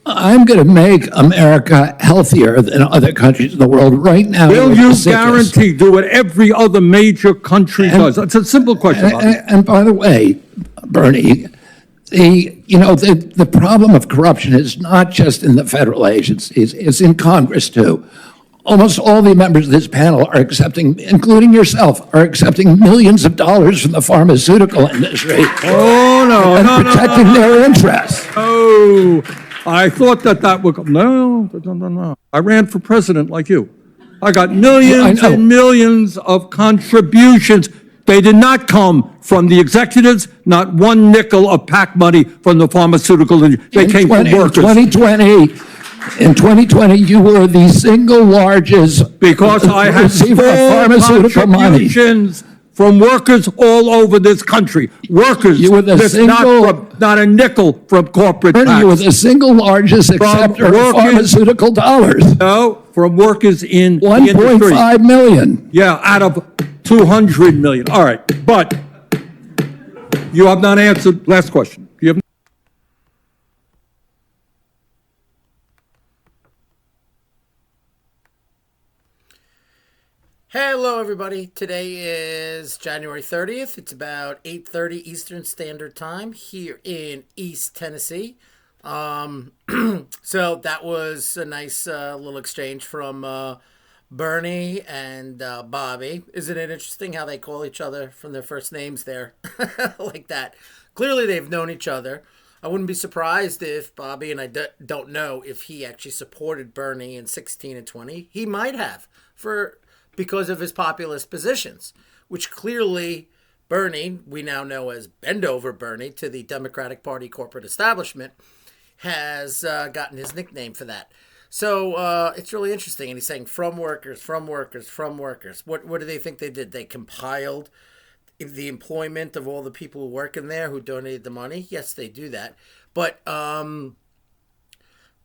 I'm going to make America healthier than other countries in the world right now. Will you guarantee do what every other major country does? It's a simple question, Bobby. And by the way, Bernie, the problem of corruption is not just in the federal agencies, it's in Congress too. Almost all the members of this panel are accepting, including yourself, are accepting millions of dollars from the pharmaceutical industry. And protecting their interests. Oh, I thought that would come. No. I ran for president like you. I got millions and millions of contributions. They did not come from the executives, not one nickel of PAC money from the pharmaceutical industry. They came from workers. In 2020, you were the single largest because I had pharmaceutical contributions from workers all over this country. Workers, you were the not a nickel from corporate tax. You were the single largest acceptor of pharmaceutical dollars. No, from workers in 1.5 million. Yeah, out of 200 million. All right, but you have not answered. Last question. You have. Hello, everybody. Today is January 30th. It's about 8:30 Eastern Standard Time here in East Tennessee. So that was a nice little exchange from Bernie and Bobby. Isn't it interesting how they call each other from their first names there? Like that. Clearly, they've known each other. I wouldn't be surprised if Bobby, and I don't know if he actually supported Bernie in 16 and 20. He might have because of his populist positions, which clearly Bernie, we now know as Bend Over Bernie to the Democratic Party corporate establishment, has gotten his nickname for that. So it's really interesting. And he's saying from workers, from workers, from workers. What do they think they did? They compiled the employment of all the people who work in there who donated the money. Yes, they do that. But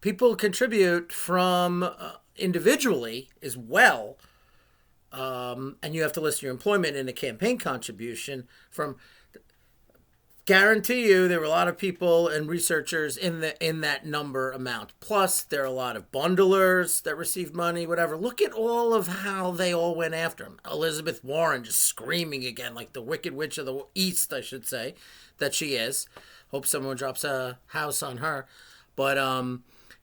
people contribute from individually as well. And you have to list your employment in a campaign contribution from. Guarantee you there were a lot of people and researchers in that number amount. Plus, there are a lot of bundlers that received money, whatever. Look at all of how they all went after him. Elizabeth Warren just screaming again like the Wicked Witch of the East, I should say, that she is. Hope someone drops a house on her. But,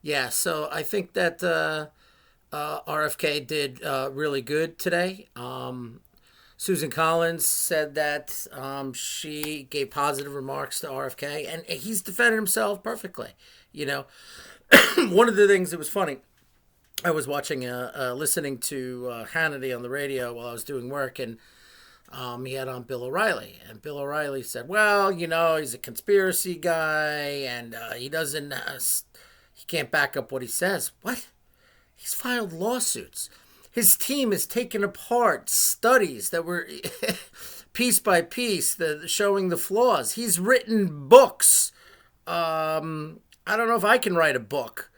yeah, so I think that RFK did really good today. Susan Collins said that she gave positive remarks to RFK, and he's defended himself perfectly. You know, one of the things that was funny, I was watching, listening to Hannity on the radio while I was doing work, and he had on Bill O'Reilly. And Bill O'Reilly said, well, he's a conspiracy guy, and he can't back up what he says. What? He's filed lawsuits. His team has taken apart studies that were piece by piece, showing the flaws. He's written books. I don't know if I can write a book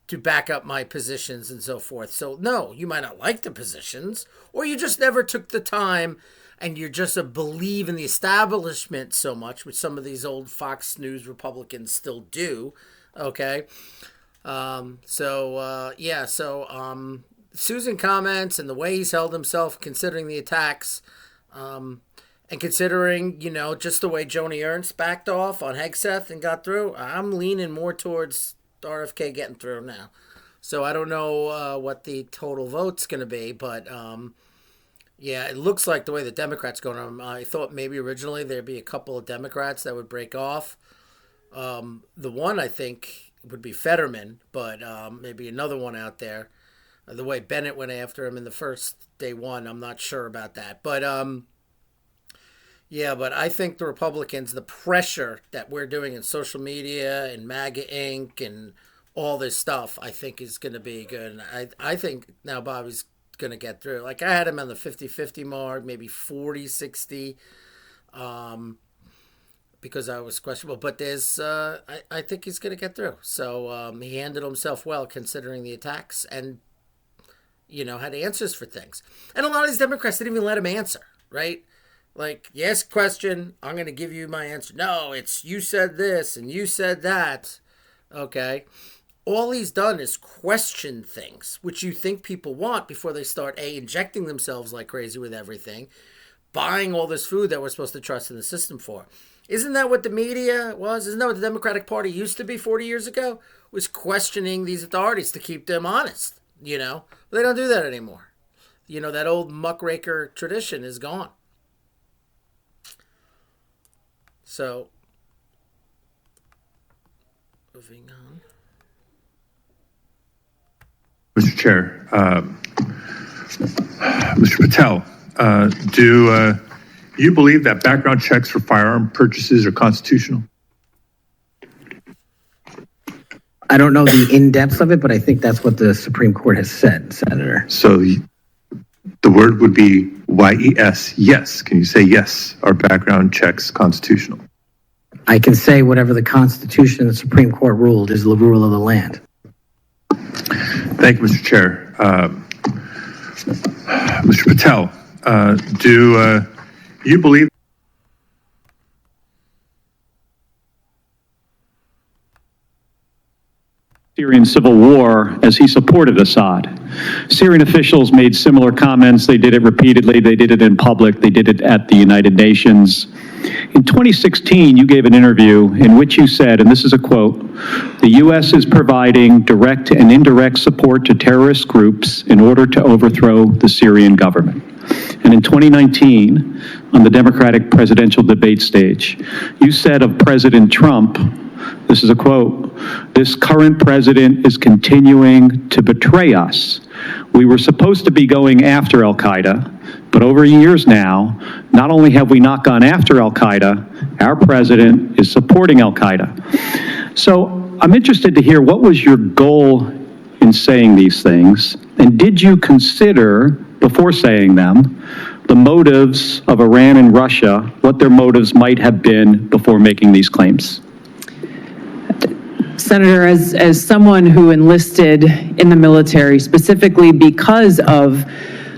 to back up my positions and so forth. So, no, you might not like the positions, or you just never took the time and you're just believe in the establishment so much, which some of these old Fox News Republicans still do. Okay. Susan comments and the way he's held himself considering the attacks and considering, just the way Joni Ernst backed off on Hegseth and got through, I'm leaning more towards RFK getting through now. So I don't know what the total vote's going to be, but yeah, it looks like the way the Democrats going on. I thought maybe originally there'd be a couple of Democrats that would break off. The one I think would be Fetterman, but maybe another one out there. The way Bennett went after him in the first day one, I'm not sure about that. But, yeah, but I think the Republicans, the pressure that we're doing in social media and MAGA Inc. and all this stuff, I think is going to be good. And I think now Bobby's going to get through. Like, I had him on the 50-50 mark, maybe 40-60, because I was questionable. But there's, I think he's going to get through. So he handled himself well considering the attacks and, had answers for things. And a lot of these Democrats didn't even let him answer, right? Like, you ask a question, I'm going to give you my answer. No, it's you said this and you said that. Okay. all he's done is question things, which you think people want before they start injecting themselves like crazy with everything, buying all this food that we're supposed to trust in the system for. Isn't that what the media was? Isn't that what the Democratic Party used to be 40 years ago? Was questioning these authorities to keep them honest, But they don't do that anymore. That old muckraker tradition is gone. So, moving on. Mr. Chair, Mr. Patel, do you believe that background checks for firearm purchases are constitutional? I don't know the in-depth of it, but I think that's what the Supreme Court has said, Senator. So the word would be YES, yes. Can you say yes? Are background checks constitutional? I can say whatever the Constitution and the Supreme Court ruled is the rule of the land. Thank you, Mr. Chair. Mr. Patel, do you believe Syrian civil war as he supported Assad? Syrian officials made similar comments. They did it repeatedly. They did it in public. They did it at the United Nations. In 2016, you gave an interview in which you said, and this is a quote, "The U.S. is providing direct and indirect support to terrorist groups in order to overthrow the Syrian government." And in 2019, on the Democratic presidential debate stage, you said of President Trump, this is a quote, "This current president is continuing to betray us. We were supposed to be going after al-Qaeda, but over years now, not only have we not gone after al-Qaeda, our president is supporting al-Qaeda." So I'm interested to hear, what was your goal in saying these things? And did you consider, before saying them, the motives of Iran and Russia, what their motives might have been before making these claims? Senator, as someone who enlisted in the military specifically because of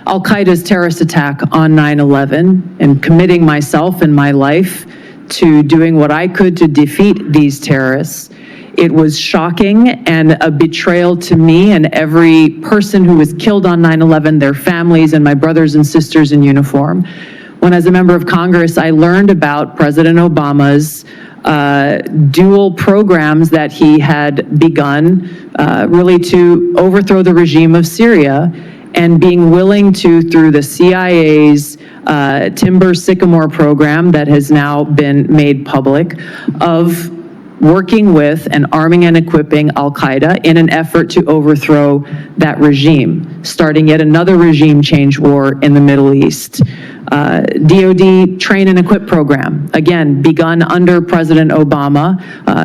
al-Qaeda's terrorist attack on 9/11 and committing myself and my life to doing what I could to defeat these terrorists, it was shocking and a betrayal to me and every person who was killed on 9/11, their families and my brothers and sisters in uniform. When, as a member of Congress, I learned about President Obama's dual programs that he had begun really to overthrow the regime of Syria, and being willing to, through the CIA's Timber Sycamore program that has now been made public, of working with and arming and equipping al-Qaeda in an effort to overthrow that regime, starting yet another regime change war in the Middle East. DoD train and equip program, again, begun under President Obama,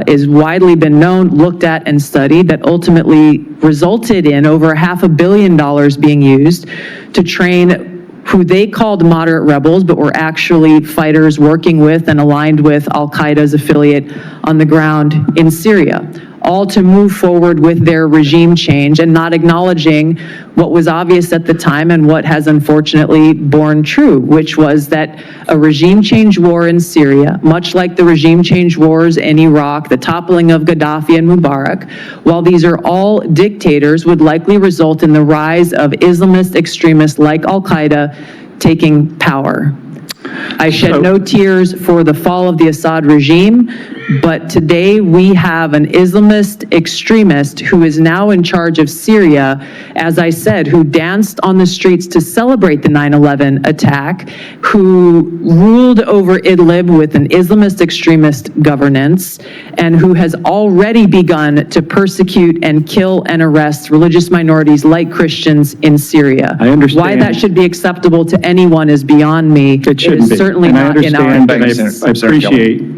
is widely been known, looked at, and studied, that ultimately resulted in over $500 million being used to train who they called moderate rebels, but were actually fighters working with and aligned with al-Qaeda's affiliate on the ground in Syria, all to move forward with their regime change and not acknowledging what was obvious at the time and what has unfortunately borne true, which was that a regime change war in Syria, much like the regime change wars in Iraq, the toppling of Gaddafi and Mubarak, while these are all dictators, would likely result in the rise of Islamist extremists like al-Qaeda taking power. I shed no tears for the fall of the Assad regime, but today we have an Islamist extremist who is now in charge of Syria, as I said, who danced on the streets to celebrate the 9/11 attack, who ruled over Idlib with an Islamist extremist governance, and who has already begun to persecute and kill and arrest religious minorities like Christians in Syria. I understand. Why that should be acceptable to anyone is beyond me. It shouldn't be. Certainly And not in our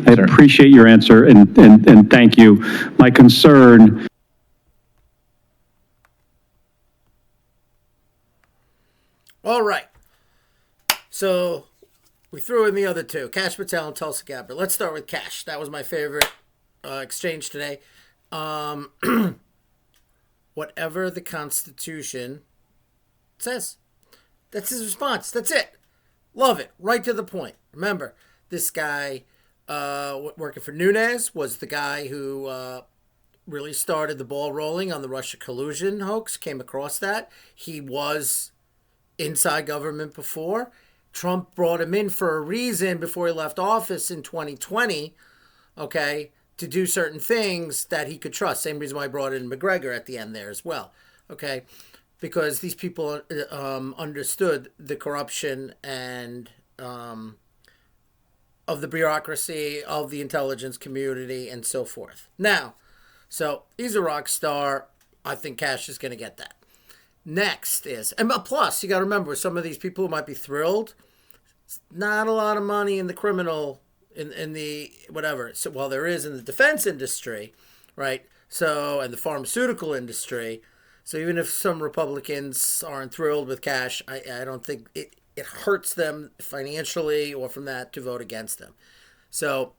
I appreciate your answer, and thank you. My concern. All right. So we threw in the other two, Kash Patel and Tulsi Gabbard. Let's start with Kash. That was my favorite exchange today. Whatever the Constitution says. That's his response. That's it. Love it. Right to the point. Remember, this guy working for Nunes was the guy who really started the ball rolling on the Russia collusion hoax, came across that. He was inside government before. Trump brought him in for a reason before he left office in 2020, okay, to do certain things that he could trust. Same reason why I brought in McGregor at the end there as well, okay, because these people understood the corruption and of the bureaucracy, of the intelligence community, and so forth. Now, so he's a rock star. I think Kash is going to get that. Next is, and plus, you got to remember, some of these people who might be thrilled, not a lot of money in the criminal, in the whatever. So, well, there is in the defense industry, right? So, and the pharmaceutical industry. So even if some Republicans aren't thrilled with Kash, I don't think it hurts them financially or from that to vote against them. So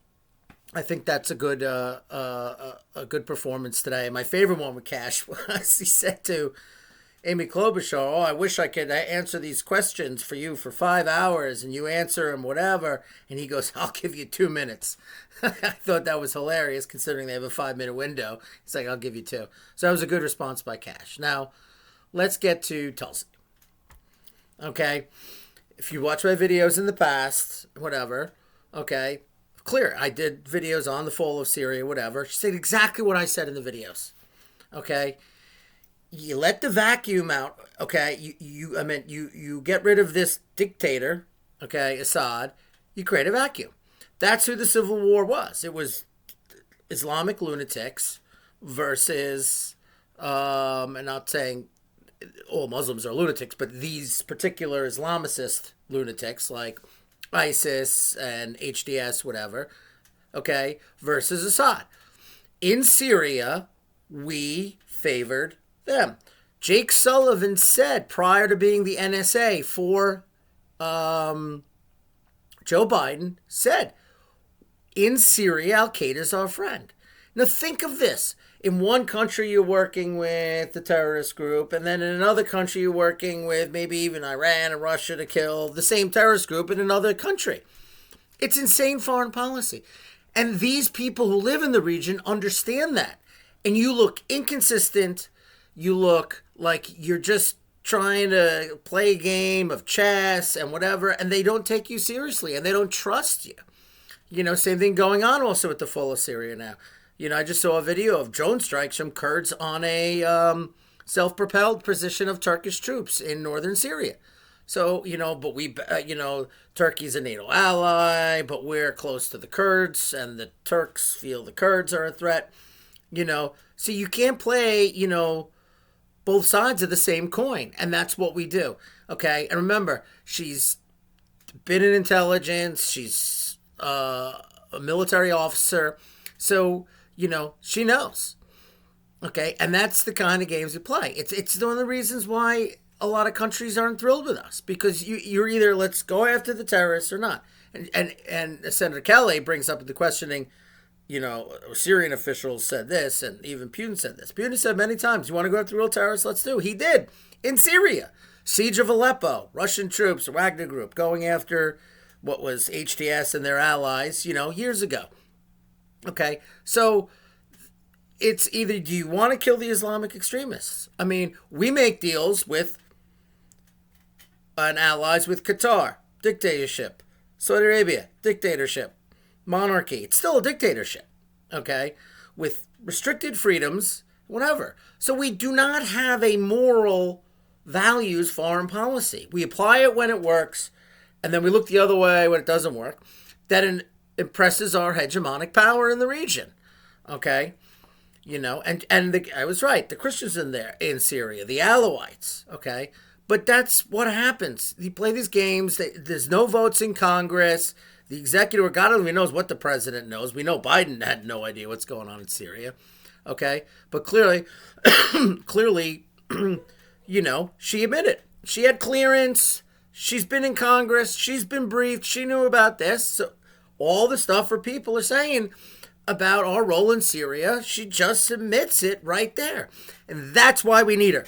I think that's a good performance today. My favorite one with Kash was he said to Amy Klobuchar, "Oh, I wish I could answer these questions for you for 5 hours, and you answer them, whatever." And he goes, "I'll give you 2 minutes." I thought that was hilarious, considering they have a 5-minute window. He's like, "I'll give you 2." So that was a good response by Kash. Now, let's get to Tulsi. Okay, if you watch my videos in the past, whatever, okay, clear. I did videos on the fall of Syria, whatever. She said exactly what I said in the videos. Okay. You let the vacuum out, okay? You get rid of this dictator, okay, Assad. You create a vacuum. That's who the Civil War was. It was Islamic lunatics versus, and not saying all Muslims are lunatics, but these particular Islamicist lunatics like ISIS and HDS, whatever, okay, versus Assad. In Syria, we favored them. Jake Sullivan said prior to being the NSA for Joe Biden, said, in Syria, Al-Qaeda is our friend. Now think of this. In one country, you're working with the terrorist group, and then in another country, you're working with maybe even Iran and Russia to kill the same terrorist group in another country. It's insane foreign policy. And these people who live in the region understand that. And you look inconsistent. You look like you're just trying to play a game of chess and whatever, and they don't take you seriously, and they don't trust you. You know, same thing going on also with the fall of Syria now. You know, I just saw a video of drone strikes from Kurds on a self-propelled position of Turkish troops in northern Syria. So, you know, but Turkey's a NATO ally, but we're close to the Kurds, and the Turks feel the Kurds are a threat. You know, so you can't play, you know, both sides of the same coin, and that's what we do, okay? And remember, she's been in intelligence, she's a military officer, so, you know, she knows, okay? And that's the kind of games we play. It's one of the reasons why a lot of countries aren't thrilled with us, because you're either let's go after the terrorists or not. And Senator Kelly brings up the questioning, you know, Syrian officials said this, and even Putin said this. Putin said many times, you want to go after real terrorists? Let's do. He did. In Syria. Siege of Aleppo. Russian troops, Wagner Group, going after what was HTS and their allies, you know, years ago. Okay? So it's either do you want to kill the Islamic extremists? I mean, we make deals with allies with Qatar, dictatorship. Saudi Arabia, dictatorship. Monarchy. It's still a dictatorship, okay, with restricted freedoms, whatever. So we do not have a moral values foreign policy. We apply it when it works, and then we look the other way when it doesn't work. That impresses our hegemonic power in the region, okay? You know, I was right. The Christians in Syria, the Alawites, okay? But that's what happens. You play these games. There's no votes in Congress. The executive, God only knows what the president knows. We know Biden had no idea what's going on in Syria. Okay? But clearly, you know, she admitted. She had clearance. She's been in Congress. She's been briefed. She knew about this. So all the stuff her people are saying about our role in Syria, she just admits it right there. And that's why we need her.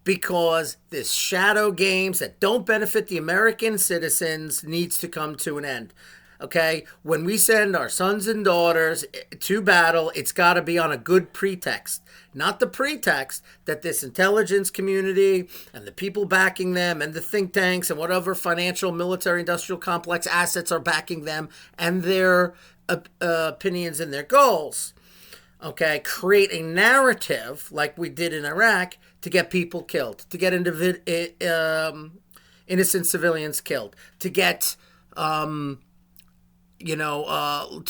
Because this shadow games that don't benefit the American citizens needs to come to an end. Okay, when we send our sons and daughters to battle, it's got to be on a good pretext, not the pretext that this intelligence community and the people backing them and the think tanks and whatever financial, military, industrial complex assets are backing them and their opinions and their goals. Okay, create a narrative like we did in Iraq to get people killed, to get innocent civilians killed, to get to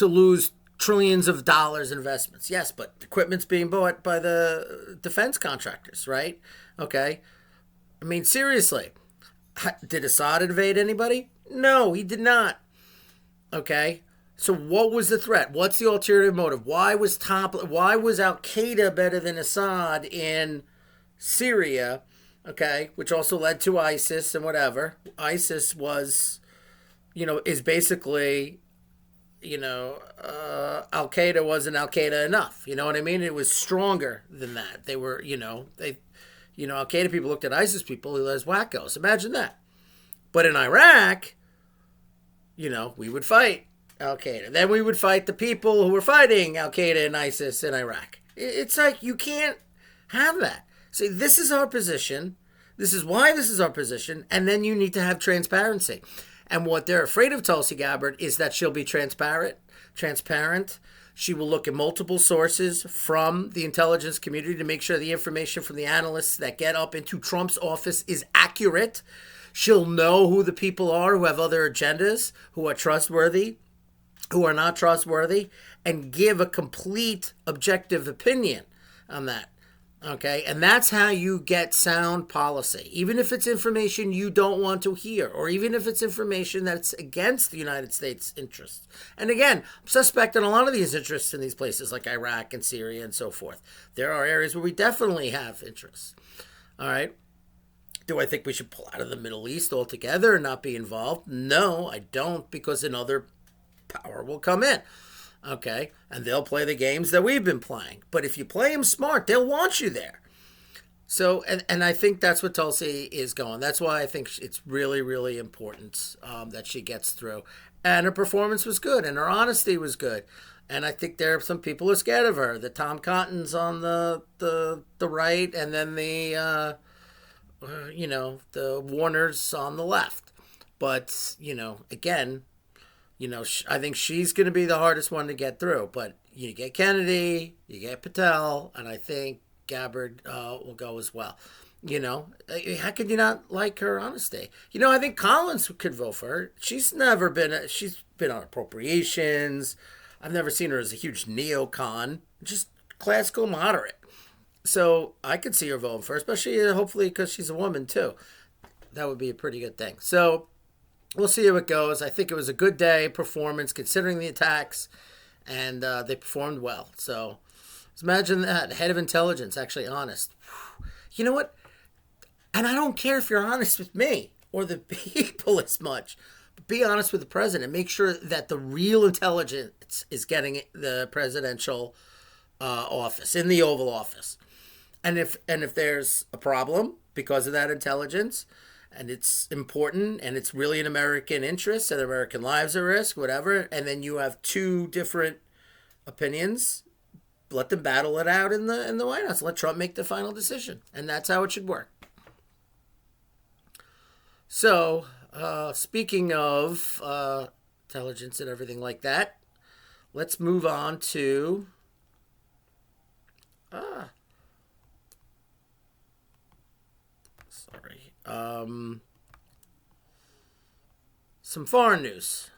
lose trillions of dollars in investments. Yes, but equipment's being bought by the defense contractors, right? Okay. I mean, seriously, did Assad invade anybody? No, he did not. Okay. So what was the threat? What's the ulterior motive? Why was Al-Qaeda better than Assad in Syria? Okay, which also led to ISIS and whatever. ISIS was, is basically, Al-Qaeda wasn't Al-Qaeda enough. You know what I mean? It was stronger than that. They were, Al-Qaeda people looked at ISIS people as wackos. Imagine that. But in Iraq, we would fight Al-Qaeda. Then we would fight the people who were fighting Al-Qaeda and ISIS in Iraq. It's like you can't have that. See, this is our position. This is why this is our position. And then you need to have transparency. And what they're afraid of Tulsi Gabbard is that she'll be transparent. She will look at multiple sources from the intelligence community to make sure the information from the analysts that get up into Trump's office is accurate. She'll know who the people are who have other agendas, who are trustworthy, who are not trustworthy, and give a complete objective opinion on that. Okay, and that's how you get sound policy, even if it's information you don't want to hear, or even if it's information that's against the United States' interests. And again, I'm suspect in a lot of these interests in these places like Iraq and Syria and so forth. There are areas where we definitely have interests. All right. Do I think we should pull out of the Middle East altogether and not be involved? No, I don't, because another power will come in. Okay, and they'll play the games that we've been playing. But if you play them smart, they'll want you there. So, and I think that's what Tulsi is going. That's why I think it's really, really important that she gets through. And her performance was good, and her honesty was good. And I think there are some people who are scared of her. The Tom Cotton's on the right, and then the Warners on the left. But, again, I think she's going to be the hardest one to get through. But you get Kennedy, you get Patel, and I think Gabbard will go as well. How could you not like her honesty? I think Collins could vote for her. She's been on appropriations. I've never seen her as a huge neocon, just classical moderate. So I could see her voting for her, especially hopefully because she's a woman too. That would be a pretty good thing. So we'll see how it goes. I think it was a good day performance considering the attacks, and they performed well. So let's imagine that. Head of intelligence, actually honest. You know what? And I don't care if you're honest with me or the people as much, but be honest with the president. Make sure that the real intelligence is getting the presidential office, in the Oval Office. And if there's a problem because of that intelligence, and it's important, and it's really in American interests, and American lives are at risk, whatever, and then you have two different opinions, let them battle it out in the White House. Let Trump make the final decision, and that's how it should work. So, speaking of intelligence and everything like that, let's move on to some foreign news.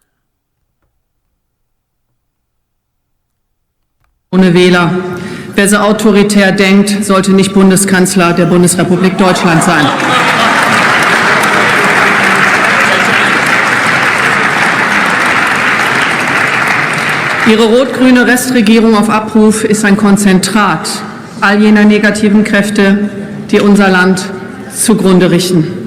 Ohne Wähler. Wer so autoritär denkt, sollte nicht Bundeskanzler der Bundesrepublik Deutschland sein. Ihre rot-grüne Restregierung auf Abruf ist ein Konzentrat all jener negativen Kräfte, die unser Land zugrunde richten.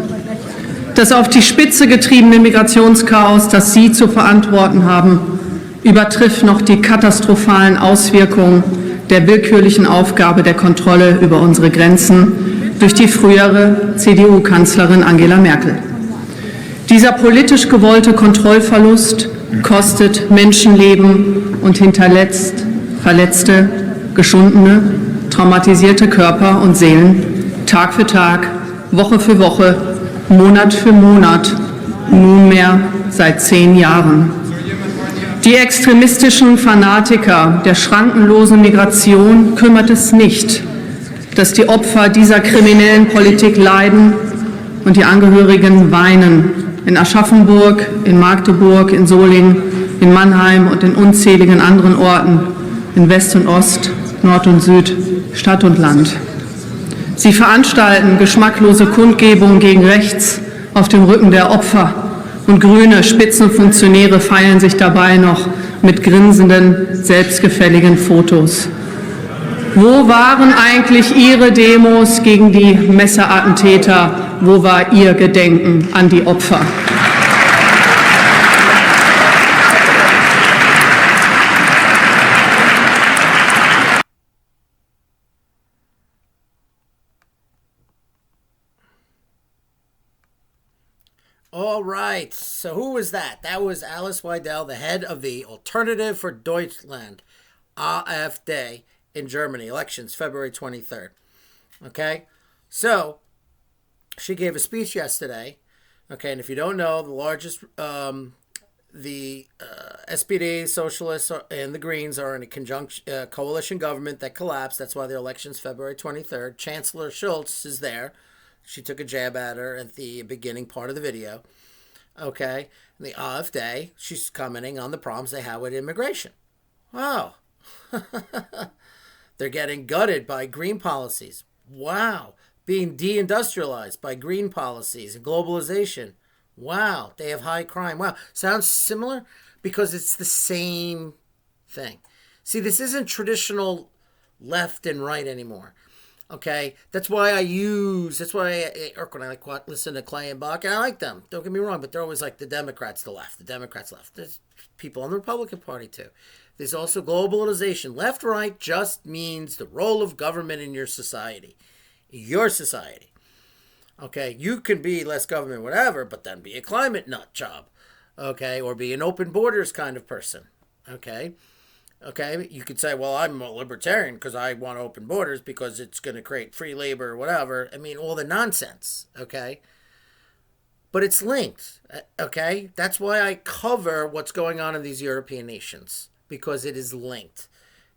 Das auf die Spitze getriebene Migrationschaos, das Sie zu verantworten haben, übertrifft noch die katastrophalen Auswirkungen der willkürlichen Aufgabe der Kontrolle über unsere Grenzen durch die frühere CDU-Kanzlerin Angela Merkel. Dieser politisch gewollte Kontrollverlust kostet Menschenleben und hinterlässt verletzte, geschundene, traumatisierte Körper und Seelen Tag für Tag, Woche für Woche, Monat für Monat, nunmehr seit 10 Jahren. Die extremistischen Fanatiker der schrankenlosen Migration kümmert es nicht, dass die Opfer dieser kriminellen Politik leiden und die Angehörigen weinen. In Aschaffenburg, in Magdeburg, in Solingen, in Mannheim und in unzähligen anderen Orten, in West und Ost, Nord und Süd, Stadt und Land. Sie veranstalten geschmacklose Kundgebungen gegen rechts auf dem Rücken der Opfer und grüne Spitzenfunktionäre feiern sich dabei noch mit grinsenden, selbstgefälligen Fotos. Wo waren eigentlich Ihre Demos gegen die Messerattentäter? Wo war Ihr Gedenken an die Opfer? All right, so who was that? That was Alice Weidel, the head of the Alternative for Deutschland, AfD, in Germany. Elections, February 23rd. Okay, so she gave a speech yesterday. Okay, and if you don't know, the largest, the SPD, Socialists, and the Greens are in a coalition government that collapsed. That's why their election's February 23rd. Chancellor Schultz is there. She took a jab at her at the beginning part of the video. Okay, and the AfD, she's commenting on the problems they have with immigration. Wow. They're getting gutted by green policies. Wow. Being deindustrialized by green policies and globalization. Wow. They have high crime. Wow. Sounds similar because it's the same thing. See, this isn't traditional left and right anymore. Okay, that's why I listen to Clay and Bach, and I like them. Don't get me wrong, but they're always like the Democrats left. There's people on the Republican Party too. There's also globalization. Left, right just means the role of government in your society. Your society. Okay, you can be less government, whatever, but then be a climate nut job. Okay, or be an open borders kind of person. Okay. Okay, you could say, well, I'm a libertarian because I want open borders because it's going to create free labor or whatever. I mean, all the nonsense, okay? But it's linked, okay? That's why I cover what's going on in these European nations, because it is linked.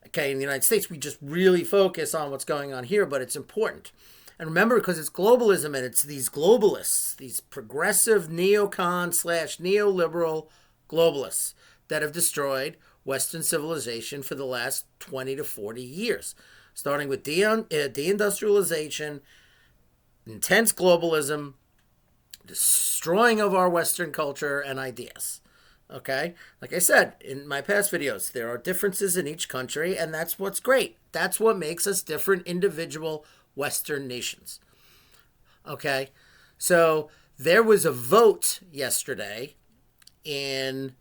Okay, in the United States, we just really focus on what's going on here, but it's important. And remember, because it's globalism and it's these globalists, these progressive neocon/neoliberal globalists that have destroyed Western civilization for the last 20 to 40 years, starting with deindustrialization, intense globalism, destroying of our Western culture and ideas. Okay? Like I said in my past videos, there are differences in each country, and that's what's great. That's what makes us different individual Western nations. Okay? So there was a vote yesterday in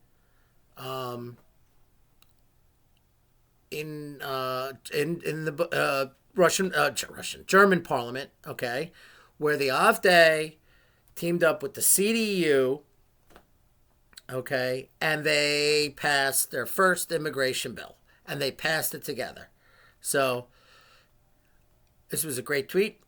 the German parliament, okay, where the AfD teamed up with the CDU, okay, and they passed their first immigration bill, and they passed it together. So this was a great tweet.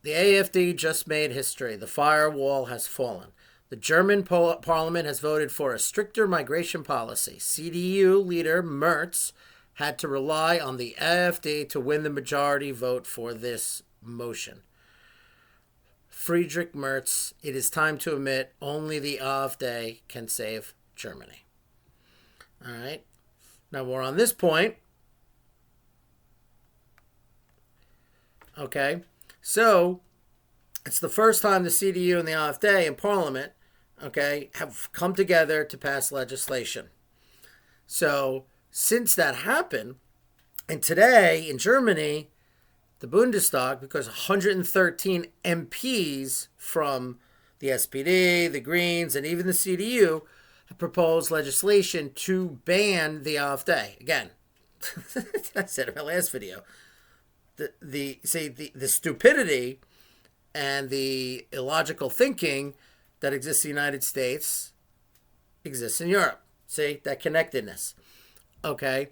The AFD just made history. The firewall has fallen. The German parliament has voted for a stricter migration policy. CDU leader Merz had to rely on the AfD to win the majority vote for this motion. Friedrich Merz, it is time to admit only the AfD can save Germany. All right. Now we're on this point. Okay. So it's the first time the CDU and the AfD in Parliament, okay, have come together to pass legislation. So since that happened, and today in Germany, the Bundestag, because 113 MPs from the SPD, the Greens, and even the CDU have proposed legislation to ban the AfD. Again, I said in my last video, the stupidity and the illogical thinking that exists in the United States exists in Europe. See, that connectedness. Okay?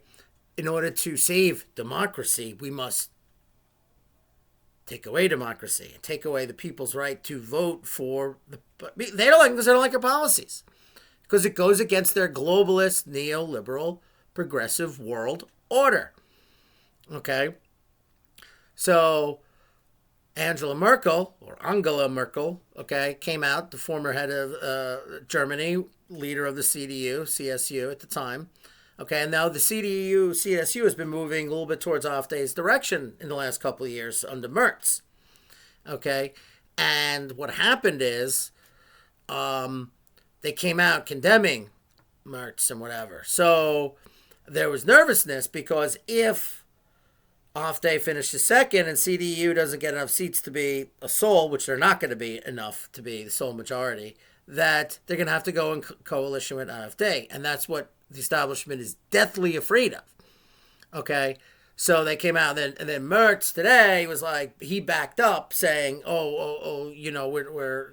In order to save democracy, we must take away democracy and take away the people's right to vote for they don't like because they don't like our policies. Because it goes against their globalist, neoliberal, progressive world order. Okay? So Angela Merkel, okay, came out, the former head of Germany, leader of the CSU at the time. Okay, and now the CSU has been moving a little bit towards AfD's direction in the last couple of years under Merz. Okay, and what happened is they came out condemning Merz and whatever. So there was nervousness because if AfD finishes second and CDU doesn't get enough seats to be a sole, which they're not going to be enough to be the sole majority, that they're going to have to go in coalition with AfD. And that's what the establishment is deathly afraid of. Okay? So they came out, and then Merz today was like, he backed up saying, we're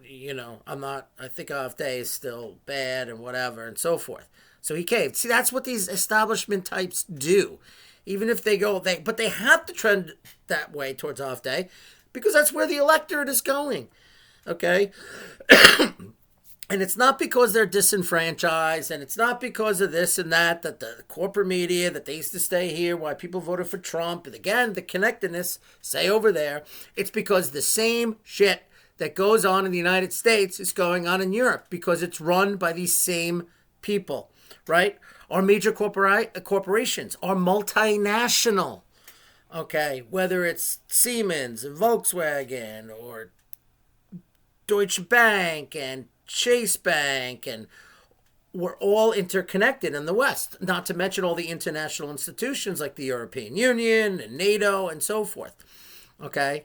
I think AfD is still bad and whatever and so forth. So he caved. See, that's what these establishment types do. Even if but they have to trend that way towards AfD because that's where the electorate is going. Okay? And it's not because they're disenfranchised, and it's not because of this and that the corporate media, that they used to stay here, why people voted for Trump. And again, the connectedness, say over there, it's because the same shit that goes on in the United States is going on in Europe because it's run by these same people, right? Our major corporations are multinational, okay? Whether it's Siemens and Volkswagen or Deutsche Bank and Chase Bank, and we're all interconnected in the West, not to mention all the international institutions like the European Union and NATO and so forth, okay?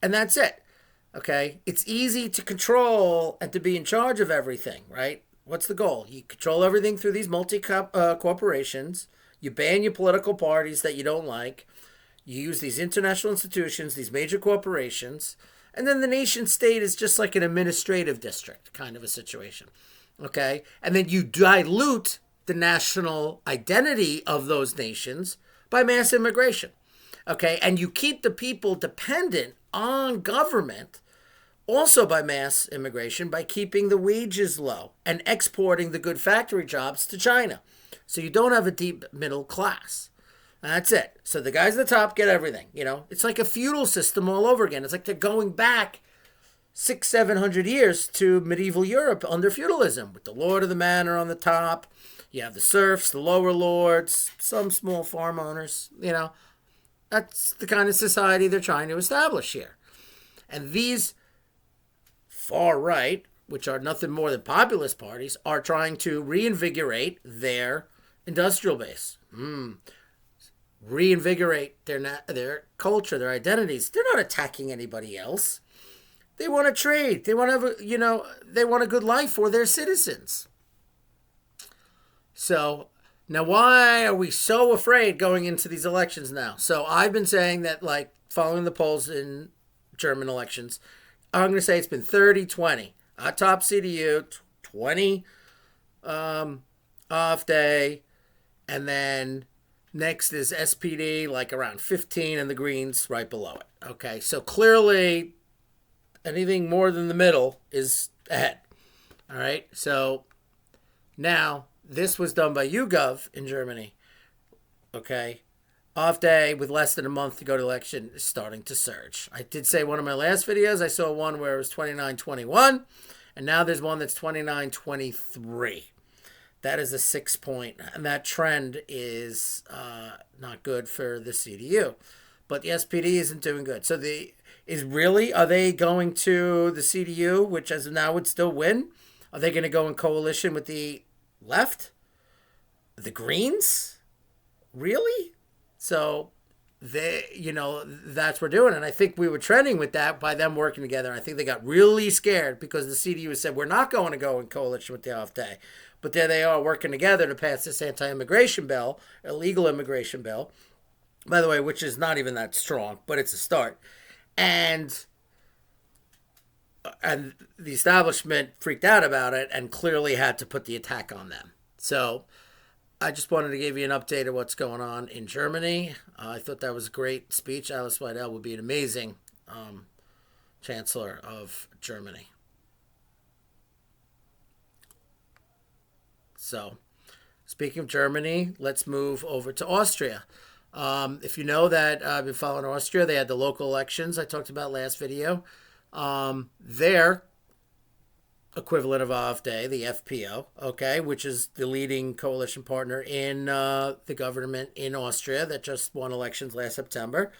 And that's it, okay? It's easy to control and to be in charge of everything, right? What's the goal? You control everything through these corporations. You ban your political parties that you don't like. You use these international institutions, these major corporations. And then the nation state is just like an administrative district kind of a situation. Okay? And then you dilute the national identity of those nations by mass immigration. Okay? And you keep the people dependent on government also by mass immigration, by keeping the wages low and exporting the good factory jobs to China. So you don't have a deep middle class. That's it. So the guys at the top get everything. It's like a feudal system all over again. It's like they're going back 600-700 years to medieval Europe under feudalism with the lord of the manor on the top. You have the serfs, the lower lords, some small farm owners. That's the kind of society they're trying to establish here. And these far right, which are nothing more than populist parties, are trying to reinvigorate their industrial base. Reinvigorate their culture, their identities. They're not attacking anybody else. They want to trade. They want to have they want a good life for their citizens. So now why are we so afraid going into these elections now? So I've been saying that, like, following the polls in German elections, I'm going to say it's been 30-20. Top CDU, 20 AfD, and then next is SPD, like around 15, and the Greens right below it. Okay, so clearly anything more than the middle is ahead. All right, so now this was done by YouGov in Germany. Okay, AfD with less than a month to go to election is starting to surge. I did say one of my last videos, I saw one where it was 29-21, and now there's one that's 29-23. That is a 6 point, and that trend is not good for the CDU. But the SPD isn't doing good. So are they going to the CDU, which as of now would still win? Are they going to go in coalition with the left? The Greens? Really? So that's what we're doing. And I think we were trending with that by them working together. I think they got really scared because the CDU said, we're not going to go in coalition with the AfD. But there they are working together to pass this anti-immigration bill, illegal immigration bill, by the way, which is not even that strong, but it's a start. And the establishment freaked out about it and clearly had to put the attack on them. So I just wanted to give you an update of what's going on in Germany. I thought that was a great speech. Alice Weidel would be an amazing Chancellor of Germany. So, speaking of Germany, let's move over to Austria. If you know that I've been following Austria, they had the local elections I talked about last video. Their equivalent of AFD, the FPO, okay, which is the leading coalition partner in the government in Austria that just won elections last September.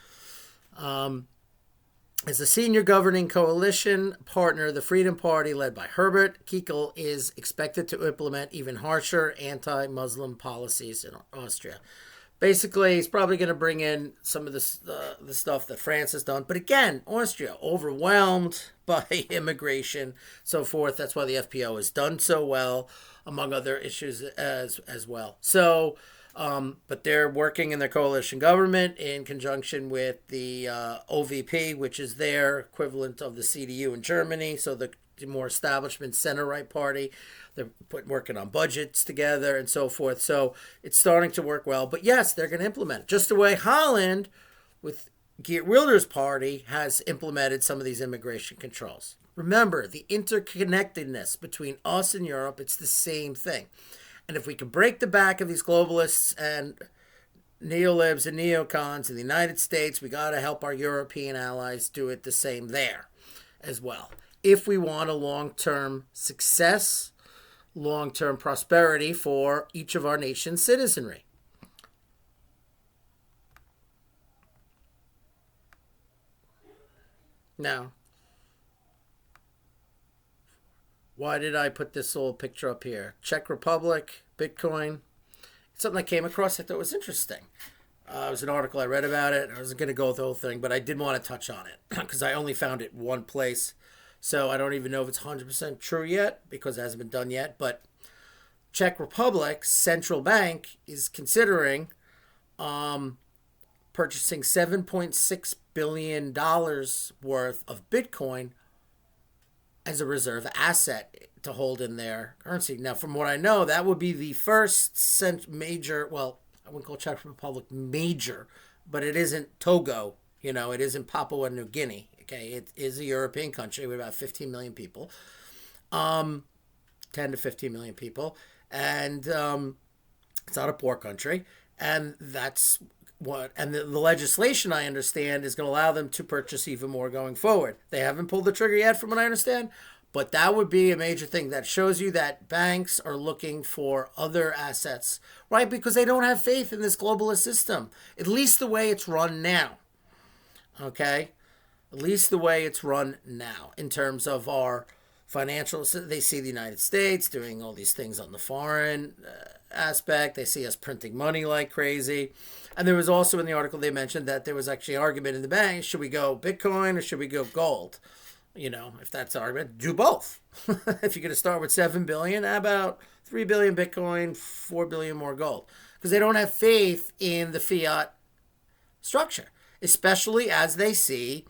As the senior governing coalition partner, the Freedom Party, led by Herbert Kickl, is expected to implement even harsher anti-Muslim policies in Austria. Basically, he's probably going to bring in some of the stuff that France has done. But again, Austria, overwhelmed by immigration, so forth. That's why the FPO has done so well, among other issues as well. So, but they're working in their coalition government in conjunction with the OVP, which is their equivalent of the CDU in Germany. So the more establishment center-right party. They're working on budgets together and so forth. So it's starting to work well. But yes, they're going to implement it. Just the way Holland, with Geert Wilders' party, has implemented some of these immigration controls. Remember, the interconnectedness between us and Europe, it's the same thing. And if we can break the back of these globalists and neolibs and neocons in the United States, we got to help our European allies do it the same there as well. If we want a long-term success, long-term prosperity for each of our nation's citizenry. Now, why did I put this little picture up here? Czech Republic, Bitcoin. It's something I came across I thought was interesting. It was an article I read about it. I wasn't going to go with the whole thing, but I did want to touch on it because I only found it one place. So I don't even know if it's 100% true yet because it hasn't been done yet. But Czech Republic's central bank is considering purchasing $7.6 billion worth of Bitcoin as a reserve asset to hold in their currency. Now, from what I know, that would be the first major, well, I wouldn't call Czech Republic major, but it isn't Togo, it isn't Papua New Guinea. Okay, it is a European country with about 15 million people, 10 to 15 million people, and it's not a poor country, and that's what, and the legislation, I understand, is going to allow them to purchase even more going forward. They haven't pulled the trigger yet, from what I understand, but that would be a major thing. That shows you that banks are looking for other assets, right? Because they don't have faith in this globalist system, at least the way it's run now, okay? At least the way it's run now in terms of our financial. They see the United States doing all these things on the foreign aspect. They see us printing money like crazy. And there was also in the article they mentioned that there was actually an argument in the bank. Should we go Bitcoin or should we go gold? If that's the argument, do both. If you're going to start with 7 billion, how about 3 billion Bitcoin, 4 billion more gold? Because they don't have faith in the fiat structure, especially as they see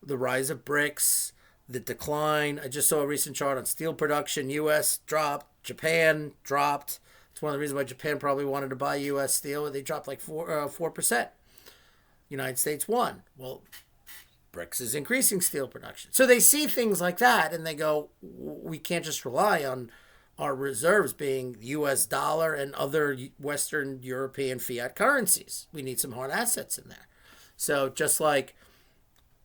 the rise of BRICS, the decline. I just saw a recent chart on steel production. U.S. dropped. Japan dropped. It's one of the reasons why Japan probably wanted to buy U.S. steel. They dropped like 4%. United States won. Well, BRICS is increasing steel production. So they see things like that, and they go, we can't just rely on our reserves being U.S. dollar and other Western European fiat currencies. We need some hard assets in there. So just like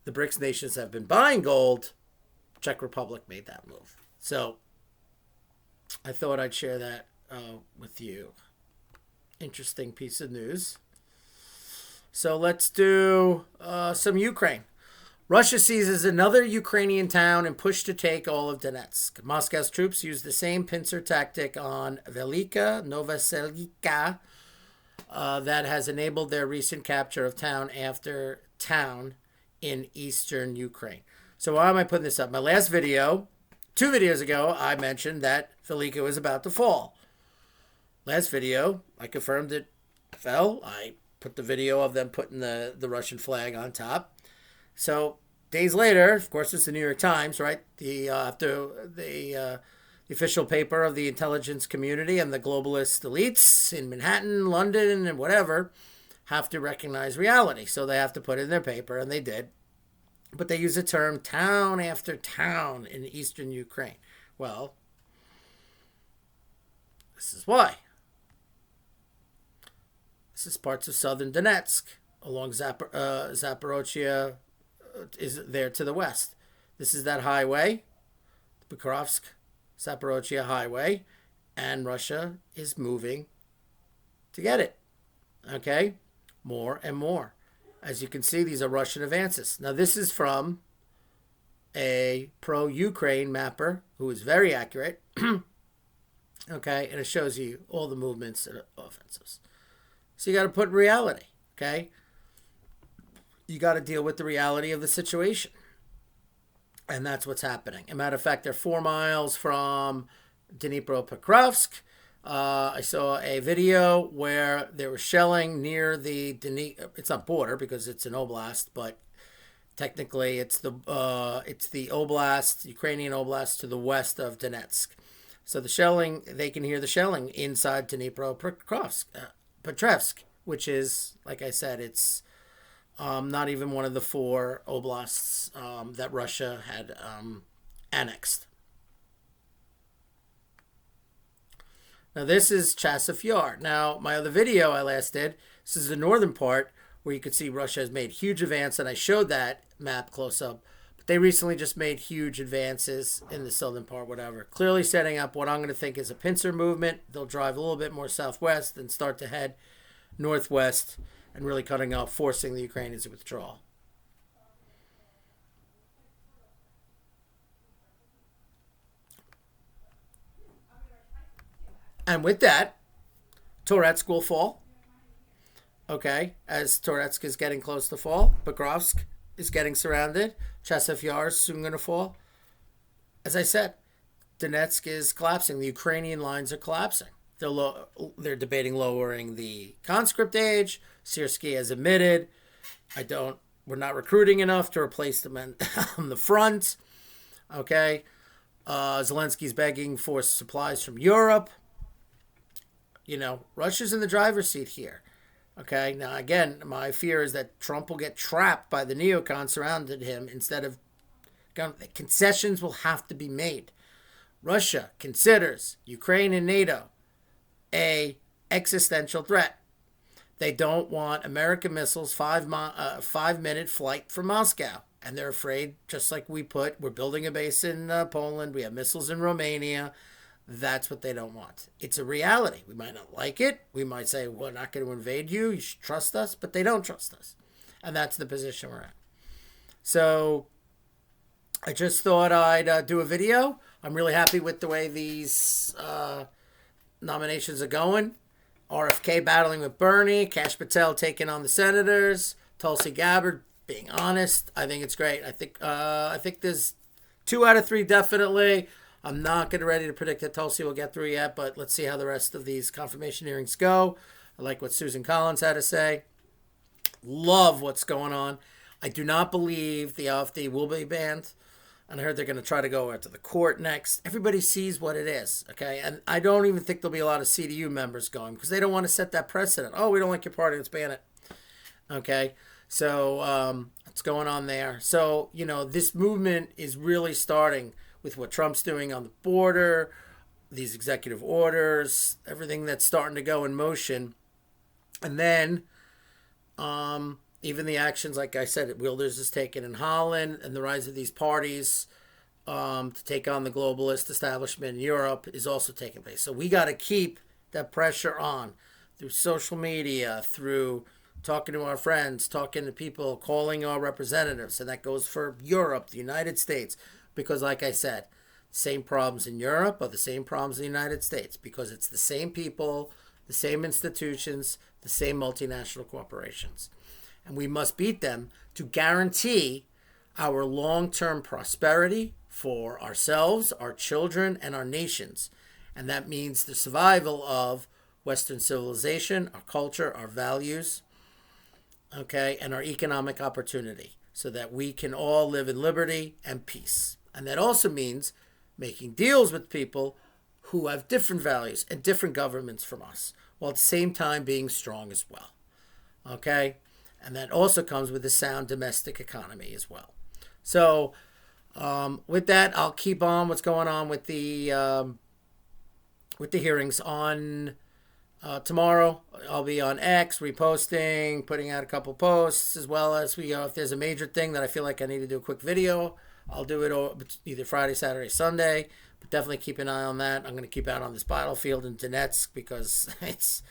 the BRICS nations have been buying gold, Czech Republic made that move. So I thought I'd share that with you. Interesting piece of news. So let's do some Ukraine. Russia seizes another Ukrainian town and push to take all of Donetsk. Moscow's troops used the same pincer tactic on Velika Novoselivka that has enabled their recent capture of town after town in eastern Ukraine. So why am I putting this up? My last video, 2 videos ago, I mentioned that Velika was about to fall. Last video, I confirmed it fell. I put the video of them putting the Russian flag on top. So days later, of course, it's the New York Times, right? After they The official paper of the intelligence community and the globalist elites in Manhattan, London, and whatever have to recognize reality. So they have to put it in their paper, and they did. But they use the term town after town in eastern Ukraine. Well, this is why. This is parts of southern Donetsk along Zaporozhye is there to the west. This is that highway, the Pokrovsk-Zaporozhye highway, and Russia is moving to get it. Okay? More and more. As you can see, these are Russian advances. Now, this is from a pro-Ukraine mapper who is very accurate. Okay? And it shows you all the movements and offensives. So you got to put reality. Okay? You got to deal with the reality of the situation. And that's what's happening. As a matter of fact, they're 4 miles from Dnipropetrovsk. I saw a video where they were shelling near the it's not border because it's an oblast, but technically it's the oblast, Ukrainian oblast to the west of Donetsk. So the shelling, they can hear the shelling inside Dnipropetrovsk, which is, like I said, it's not even one of the 4 oblasts that Russia had annexed. Now, this is Chasiv Yar. Now, my other video I last did, this is the northern part where you can see Russia has made huge advance, and I showed that map close up. But they recently just made huge advances in the southern part, whatever. Clearly setting up what I'm going to think is a pincer movement. They'll drive a little bit more southwest and start to head northwest and really cutting off, forcing the Ukrainians to withdraw. And with that, Toretsk will fall. Okay, as Toretsk is getting close to fall, Pokrovsk is getting surrounded. Chasiv Yar is soon going to fall. As I said, Donetsk is collapsing. The Ukrainian lines are collapsing. They're debating lowering the conscript age. Syrskyi has admitted, we're not recruiting enough to replace them on the front. Okay, Zelensky's begging for supplies from Europe. You know, Russia's in the driver's seat here. Okay, now again, my fear is that Trump will get trapped by the neocons surrounding him instead of concessions will have to be made. Russia considers Ukraine and NATO a existential threat. They don't want American missiles 5-minute flight from Moscow. And they're afraid, just like we're building a base in Poland, we have missiles in Romania. That's what they don't want. It's a reality. We might not like it. We might say, we're not going to invade you. You should trust us. But they don't trust us. And that's the position we're in. So I just thought I'd do a video. I'm really happy with the way these nominations are going. RFK battling with Bernie. Kash Patel taking on the senators. Tulsi Gabbard being honest. I think it's great. I think there's 2 out of 3 definitely. I'm not ready to predict that Tulsi will get through yet, but let's see how the rest of these confirmation hearings go. I like what Susan Collins had to say. Love what's going on. I do not believe the AFD will be banned. And I heard they're going to try to go to the court next. Everybody sees what it is, okay? And I don't even think there'll be a lot of CDU members going because they don't want to set that precedent. Oh, we don't like your party, let's ban it. Okay? So what's going on there? So, you know, this movement is really starting with what Trump's doing on the border, these executive orders, everything that's starting to go in motion. And then even the actions, like I said, Wilders is taken in Holland, and the rise of these parties to take on the globalist establishment in Europe is also taking place. So we got to keep that pressure on through social media, through talking to our friends, talking to people, calling our representatives. And that goes for Europe, the United States. Because, like I said, same problems in Europe are the same problems in the United States because it's the same people, the same institutions, the same multinational corporations. And we must beat them to guarantee our long-term prosperity for ourselves, our children, and our nations. And that means the survival of Western civilization, our culture, our values, okay, and our economic opportunity so that we can all live in liberty and peace. And that also means making deals with people who have different values and different governments from us, while at the same time being strong as well. Okay? And that also comes with a sound domestic economy as well. So, with that, I'll keep on what's going on with the hearings on tomorrow. I'll be on X, reposting, putting out a couple posts, as well as if there's a major thing that I feel like I need to do a quick video, I'll do it either Friday, Saturday, Sunday. But definitely keep an eye on that. I'm going to keep out on this battlefield in Donetsk because it's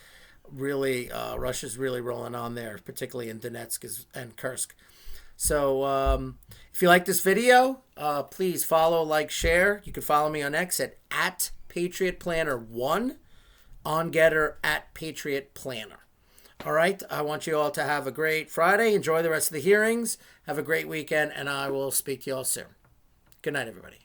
really Russia's really rolling on there, particularly in Donetsk and Kursk. So if you like this video, please follow, like, share. You can follow me on X at PatriotPlanner1, on Getter at PatriotPlanner. All right, I want you all to have a great Friday. Enjoy the rest of the hearings. Have a great weekend, and I will speak to you all soon. Good night, everybody.